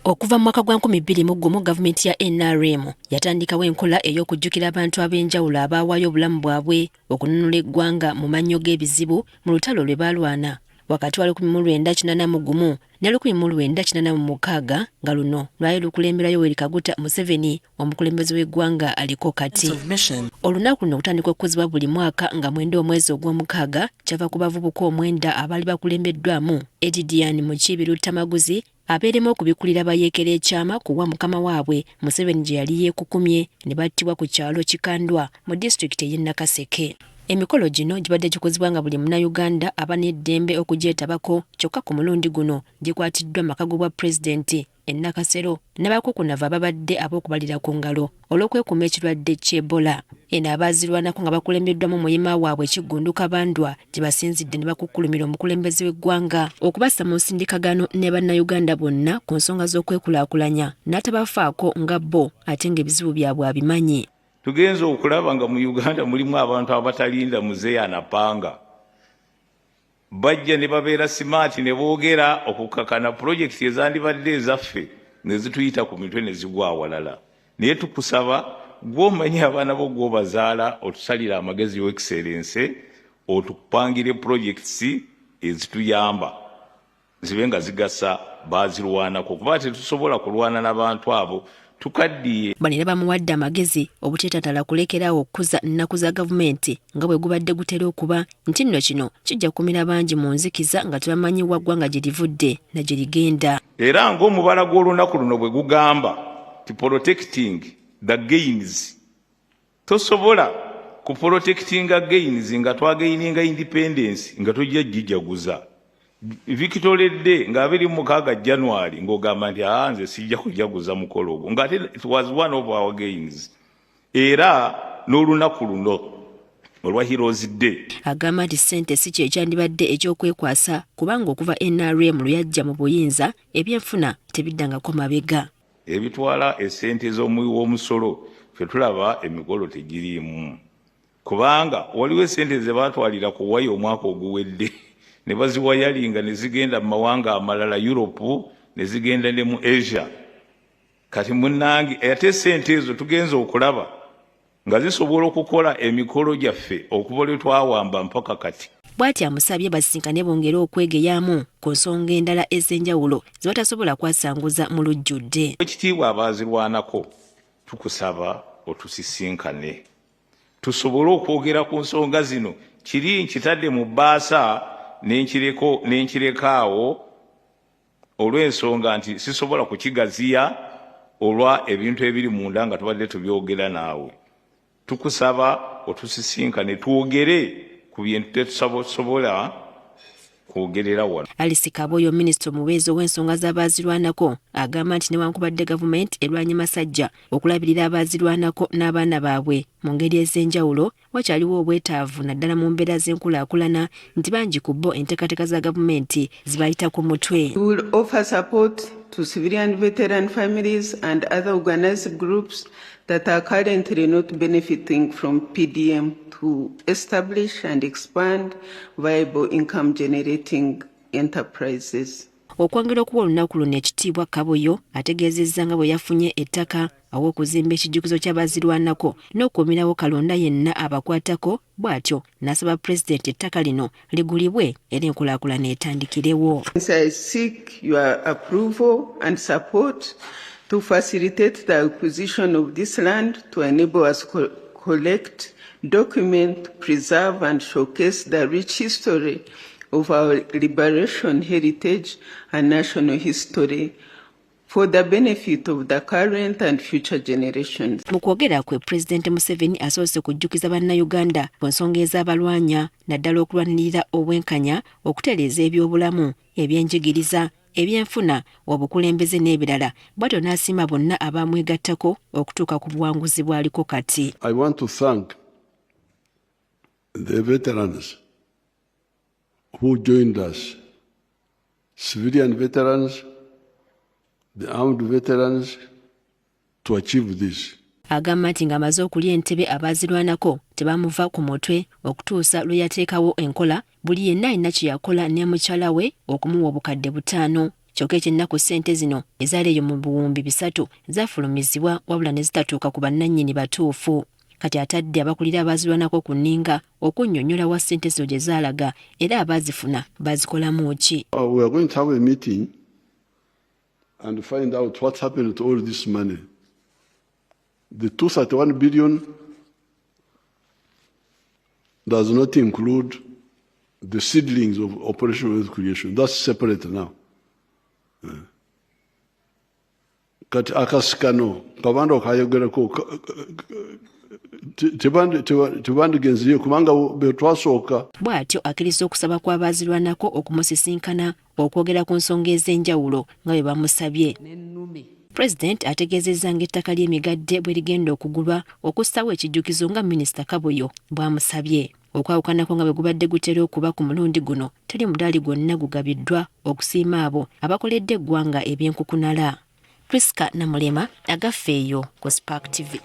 Okuva mu mwaka gwa 2021 gavumenti ya NRM yatandikawo enkola ey'okujjukira abantu ab'enjawulo abaawaayo obulamu bwabwe okununula eggwanga mu mannyo g'ebizibu mu lutalo lwe baalwana wakati wa 1981 ne 1986 nga luno lwali lukulemberwa Yoweri Kaguta Museveni omukulembeze w'eggwanga aliko kati. Olunaku luno kutandika okukozebwa buli mwaka nga mwenda omwezi ogw'omukaaga kyava ku bavubuka omwenda abaali bakulembeddwamu Edidian Mukiibiru Tamaguzi abeeremu okubikulira bayeekera ekyama kuwa mukama waabwe Museveni gye yali yeekukumye ne battibwa ku kyalo Kikandwa mu disitulikiti y'e Nakaseke. Emikolo gino gibadde gikozebwa nga buli Munnayuganda aba n'eddembe okugyetabako kyokka ku mulundi guno gikwatiddwa maka g'obwa pulezidenti e Nakasero n'abakukunava ababadde ab'okubalira ku ngalo olw'okwekuuma ekirwadde ky'Ebola. Eno abaazirwanako nga bakulembeddwamu muyima waabwe Kiggunduka Bandwa gye basinzidde ne bakukkulumira omukulembeze w'eggwanga okubassa mu nsindikagano ne Bannayuganda bonna ku nsonga z'okwekulaakulanya n'atabafaako nga bo ate ng'ebizibu byabwe abimanyi. Tugenza okulaba nga mu Uganda mulimu abantu abatalinda muzeeyi anapanga. Bajja ne babeera simaati ne boogera okukakana pulojekiti ezandibadde ezaffe ne zituyita ku mitwe ne zigwa awalala. Naye tukusaba gw'omanyi abaana bo gw'obazaala otusalira amagezi yo excellence otupangire pulojekiti ezituyamba zibe nga zigasa baazirwanako kuba tetusobola kulwana n'abantu abo tukaddiye. Bano ne bamuwadde amagezi obuteetatala kulekerawo okukuza nnaku za gavumenti nga bwe gubadde gutera okuba nti nno kino kijja kukumira bangi mu nzikiza nga tebamanyi wa ggwanga gye livudde na gye ligenda. Era ng'omubala gw'olunaku luno bwe gugamba ti protecting the gains. Tosobola ku protectinga gains nga twagaininga independence nga tojja gijaguza. Vikitoledde nga 26 January ng'ogamba nti nze sijja kujaguza mukolo ogwo ng'ate it was one of our gains. Era n'olunaku luno olwa Heroes Day agamba nti ssente si kye kyandibadde ekyokwekwasa kubanga okuva NRM lwe yajja mu buyinza ebyenfuna tebiddangako mabega. Ebitwala essente z'omusolo ffe tulaba emikolo tegiriimu kubanga waliwo essente ze baatwalira ku wayi omwaka oguwedde ne baziwayalinga ne zigenda mu mawanga amalala Europe ne zigenda ne mu Asia. Kati munnange ate essente ezo tugenza okulaba nga zisobola okukola emikolo gyaffe okuva lwe twawamba mpaka kati. Bw'ati amusabye basisinkane bongere okwegeyaamu ku nsonga endala ez'enjawulo ze batasobola kwasanguza mu lujjudde. Ekitiibwa abaazirwanako tukusaba otusisinkane tusobole okwogera ku nsonga zino. Kiri nkitadde mu bbaasa n'enkirekaawo olw'ensonga nti sisobola kukigaziya olwa ebintu ebiri munda nga tubadde tubyogera naawe. Tukusaba otusisinkane twogere ku bintu tetusobola kwogerera wano. Alice Kaboyo minisita omubeezi ow'ensonga z'abaazirwanako agamba nti newankubadde gavumenti erwanye masajja okulabirira abaazirwanako n'abaana baabwe mu ngeri ez'enjawulo wakyaliwo obwetaavu naddala mu mbeera z'enkulaakulana nti bangi ku bo enteekateeka za gavumenti zibayita ku mutwe. We will offer support to civilian veteran families and other organized groups that are currently not benefiting from PDM to establish and expand viable income-generating enterprises. Okwongera okuwa olunaku luno ekitiibwa Kaboyo ategeezezza nga bwe yafunye ettaka aw'okuzimba ekijjukizo ky'abaazirwanako n'okuumirawo kalonda yenna abakwatako bw'atyo n'asaba pulezidenti ettaka lino ligulibwe era enkulaakulana etandikirewo. I seek your approval and support to facilitate the acquisition of this land to enable us to collect, document, preserve and showcase the rich history of our liberation heritage and national history for the benefit of the current and future generations. Mu kwogera kwe Pulezidenti Museveni asoose kujjukiza Bannayuganda ku nsonga ez'abalwanya naddala okulwanirira obwenkanya, okutereeza ebyobulamu, ebyenjigiriza, ebyenfuna, obukulembeze n'ebirala. Bw'atyo n'asiima bonna abamwegattako okutuuka ku buwanguzi bw'aliko kati. I want to thank the veterans who joined us, civilian veterans, the armed veterans, to achieve this. agamba nti ng'amaze okulya entebe abaazirwanako tebamuva ku mutwe okutuusa lwe yateekawo enkola buli yenna alina kye yakola ne mukyala we okumuwa obukadde 5. Kyokka ekyennaku ssente zino ezaaleeyo mu 3,000 zaafulumizibwa wabula ne zitatuuka ku bannannyini batuufu. Kati atadde abakulira abaazirwanako ku nninga okunnyonnyola wa ssente zo gye zaalaga era abaazifuna baazikolamu ki. We are going to have a meeting and find out what happened to all this money. The 231 billion does not include the seedlings of Operation Wealth Creation. That's separate now. Kati akasikano kabanda okayogerako tebandigenziyo kubanga betwasooka. Bw'atyo akkiriza okusaba kw'abaazirwanako okumusisinkana okwogera ku nsonga ez'enjawulo nga bwe bamusabye. Pulezidenti ategeezezza ng'ettaka ly'emigadde bwe ligenda okugulwa okussaawo ekijjukizo nga Minisita Kaboyo bw'amusabye. Okwawukanako nga bwe gubadde gutera okuba ku mulundi guno teri mudaali gwonna gugabiddwa okusiima abo abakoledde eggwanga eby'enkukunala. Priska Namulema agaffeeyo ku Spark TV.